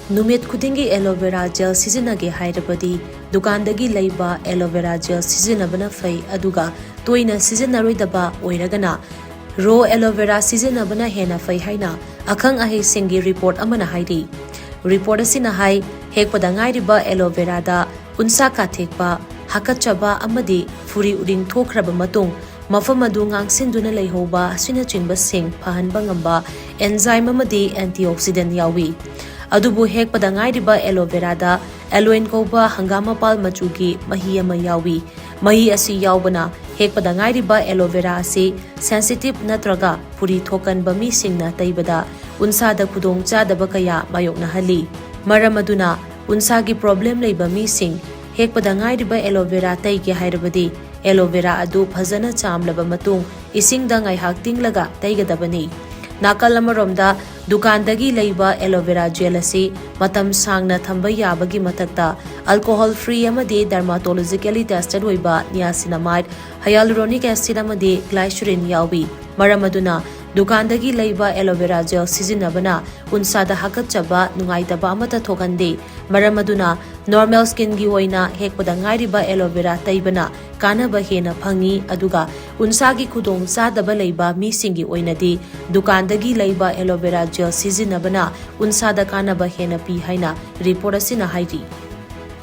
नुमित खुदिंगी aloe vera gel सिजनगे हाइरबदी दुकानदगी लैबा aloe vera gel सिजनबना फै अदुगा तोइना सिजनरोइदबा ओइरगना रो aloe vera सिजनबना हेना फै हाइना अखंग अहे सिंगी रिपोर्ट अमना हाइरी रिपोर्ट असिना high हेकपदा ngairiba aloe vera da unsa kathekpa hakachaba amadi furi uding thokraba matung mafam adu ngangsinदुना leihoba asina chingba sing phahanba ngamba enzyme amadi antioxidant yawi अदुबु हेकपदा ngairiba aloe vera da aloe कोबा हंगामा पाल मचुगी मही अमा यावी मही असि यावबना हेकपदा ngairiba aloe vera असि sensitive नत्रगा Puri थोकन बमी सिंगना तैबदा उनसादा खुदोंग चादबा कया मायोकना हली मरम अदुना उनसागी प्रॉब्लम लेबा मी सिंग हेकपदा ngairiba aloe vera तैगे हाइरबदी aloe vera अदु फजना चामलबा मतुंग इसिंगदा ngaihak tinglaga तैगदबनी नाकल अमरोमदा दुकानदगी लैबा aloe vera gel asi matam sangna thamba yabagi mathakta alcohol free amadi dermatologically tested oiba niacinamide hyaluronic acid amadi glycerin yawi maramaduna दुकानदगी लैबा aloe vera gel सिजिनबना उनसादा hakachaba nungaitaba amata thokande maramaduna normal skin gi oina hekpada ngairiba aloe vera taibana kanaba hena phangi aduga unsagi khudong sadaba leiba mi singi oinadi dukandagi leiba aloe vera gel सिजिनबना उनसादा kanaba hena pi haina report asina hairi